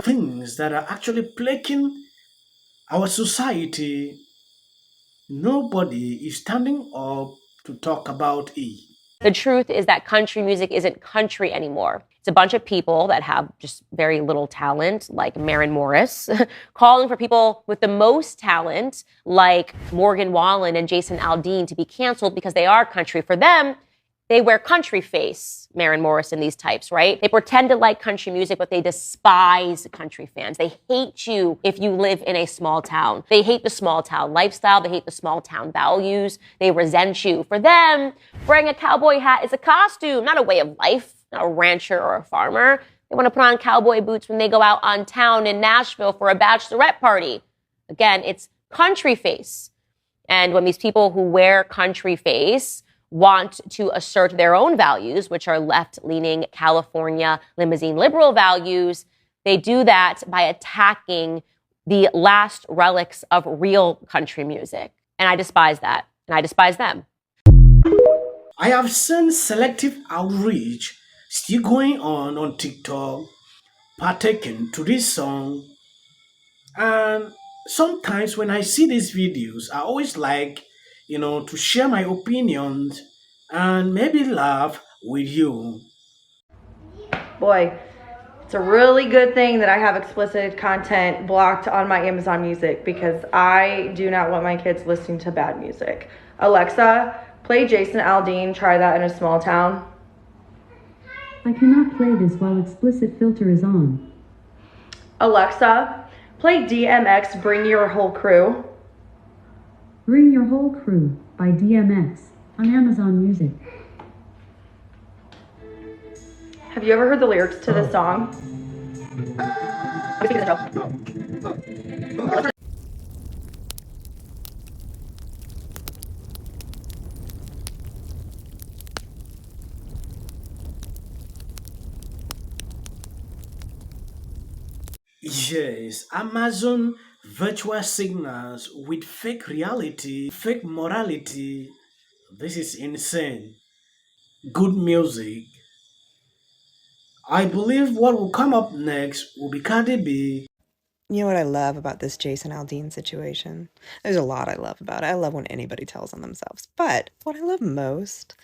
things that are actually plaguing our society, nobody is standing up to talk about it. The truth is that country music isn't country anymore. It's a bunch of people that have just very little talent, like Maren Morris, calling for people with the most talent, like Morgan Wallen and Jason Aldean, to be canceled because they are country. For them, they wear country face, Maren Morris and these types, right? They pretend to like country music, but they despise country fans. They hate you if you live in a small town. They hate the small town lifestyle. They hate the small town values. They resent you. For them, wearing a cowboy hat is a costume, not a way of life, not a rancher or a farmer. They want to put on cowboy boots when they go out on town in Nashville for a bachelorette party. Again, it's country face. And when these people who wear country face want to assert their own values, which are left-leaning California limousine liberal values, they do that by attacking the last relics of real country music. And I despise that. And I despise them. I have seen selective outreach still going on TikTok, partaking to this song, and sometimes when I see these videos, I always like, to share my opinions and maybe laugh with you. Boy, it's a really good thing that I have explicit content blocked on my Amazon Music because I do not want my kids listening to bad music. Alexa, play Jason Aldean, Try That in a Small Town. I cannot play this while explicit filter is on. Alexa, play DMX, Bring Your Whole Crew. Bring Your Whole Crew by DMX on Amazon Music. Have you ever heard the lyrics to this song? Yes, Amazon virtual signals with fake reality, fake morality. This is insane. Good music. I believe what will come up next will be Cardi B. You know what I love about this Jason Aldean situation? There's a lot I love about it. I love when anybody tells on themselves. But what I love most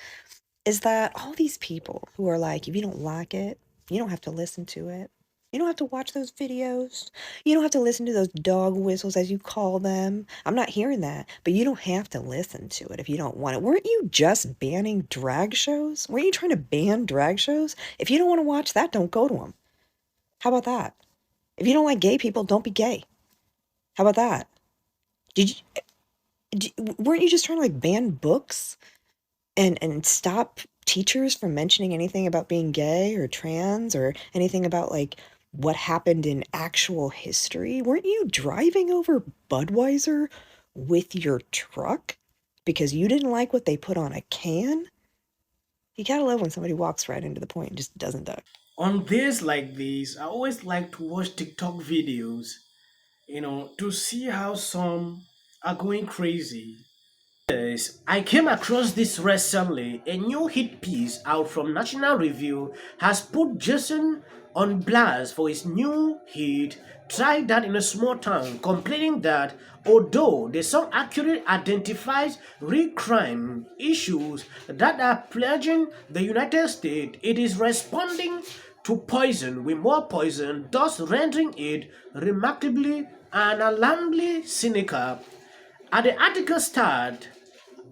is that all these people who are like, if you don't like it, you don't have to listen to it. You don't have to watch those videos. You don't have to listen to those dog whistles, as you call them. I'm not hearing that, but you don't have to listen to it if you don't want it. Weren't you just banning drag shows? Weren't you trying to ban drag shows? If you don't want to watch that, don't go to them. How about that? If you don't like gay people, don't be gay. How about that? Weren't you just trying to like ban books and stop teachers from mentioning anything about being gay or trans or anything about like what happened in actual history? Weren't you driving over Budweiser with your truck because you didn't like what they put on a can? You gotta love when somebody walks right into the point and just doesn't duck. On days like this, I always like to watch TikTok videos, to see how some are going crazy. Yes, I came across this recently. A new hit piece out from National Review has put Jason on blast for his new hit, Try That in a Small Town, complaining that although the song accurately identifies real crime issues that are plaguing the United States, it is responding to poison with more poison, thus rendering it remarkably and alarmingly cynical. At the article start,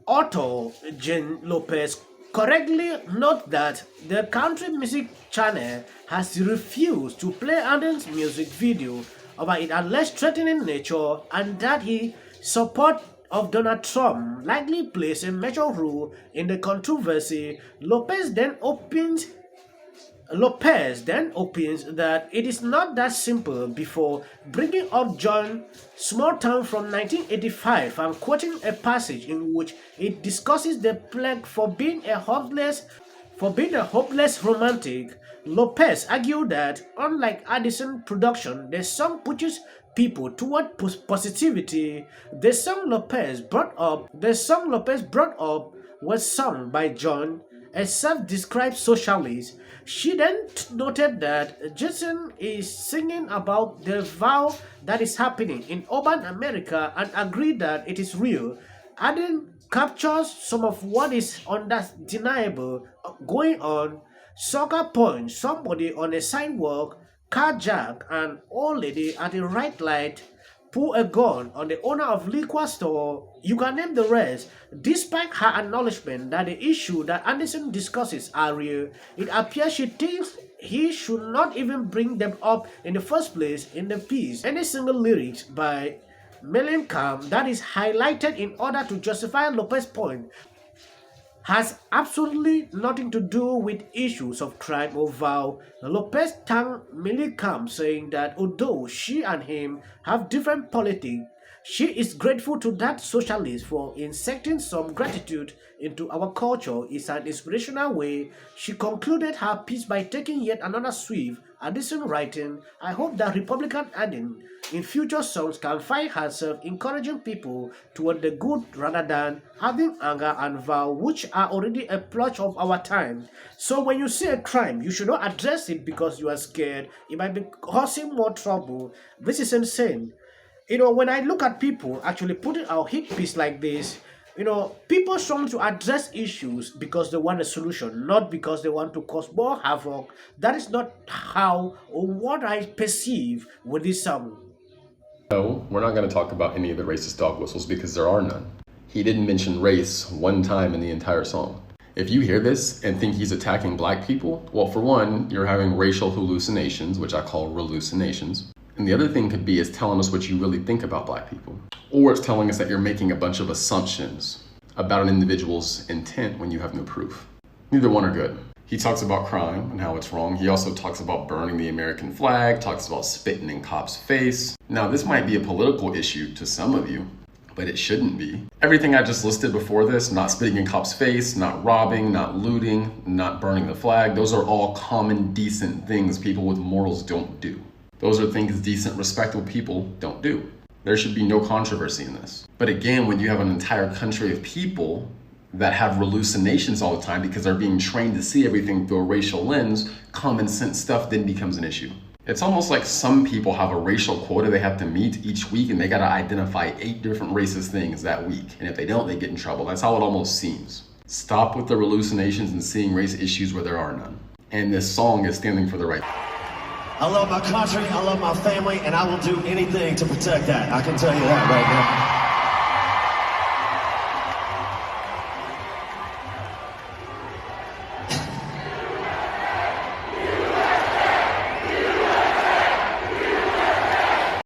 author Jen Lopez correctly notes that the country music channel has refused to play Alden's music video about its alleged threatening nature and that his support of Donald Trump likely plays a major role in the controversy. Lopez then opines that it is not that simple before bringing up John Small Town from 1985 and quoting a passage in which it discusses the plague for being a hopeless romantic. Lopez argued that unlike Addison production, the song pushes people toward positivity. The song Lopez brought up was sung by John a self-described socialist. She then noted that Jason is singing about the vow that is happening in urban America and agreed that it is real, adding captures some of what is undeniable going on. Soccer point, somebody on a sidewalk, carjack an old lady at a red light, pull a gun on the owner of liquor store. You can name the rest. Despite her acknowledgement that the issue that Anderson discusses are real, it appears she thinks he should not even bring them up in the first place in the piece. Any single lyrics by Mellencamp that is highlighted in order to justify Lopez's point has absolutely nothing to do with issues of crime or vow. Lopez thanked Mellencamp, saying that although she and him have different politics, she is grateful to that socialist for injecting some gratitude into our culture. It's an inspirational way. She concluded her piece by taking yet another swift Addison writing. I hope that Republican adding in future songs can find herself encouraging people toward the good rather than having anger and vow, which are already a plot of our time. So when you see a crime, you should not address it because you are scared. It might be causing more trouble. This is insane. When I look at people actually putting out hit piece like this, people trying to address issues because they want a solution, not because they want to cause more havoc. That is not how or what I perceive with this song. No, we're not going to talk about any of the racist dog whistles because there are none. He didn't mention race one time in the entire song. If you hear this and think he's attacking black people, well, for one, you're having racial hallucinations, which I call relucinations. And the other thing could be is telling us what you really think about black people. Or it's telling us that you're making a bunch of assumptions about an individual's intent when you have no proof. Neither one are good. He talks about crime and how it's wrong. He also talks about burning the American flag, talks about spitting in cops' face. Now, this might be a political issue to some of you, but it shouldn't be. Everything I just listed before this, not spitting in cops' face, not robbing, not looting, not burning the flag, those are all common, decent things people with morals don't do. Those are things decent, respectable people don't do. There should be no controversy in this. But again, when you have an entire country of people that have hallucinations all the time because they're being trained to see everything through a racial lens, common sense stuff then becomes an issue. It's almost like some people have a racial quota they have to meet each week and they gotta identify 8 different racist things that week. And if they don't, they get in trouble. That's how it almost seems. Stop with the hallucinations and seeing race issues where there are none. And this song is standing for the right. I love my country, I love my family, and I will do anything to protect that. I can tell you that right now.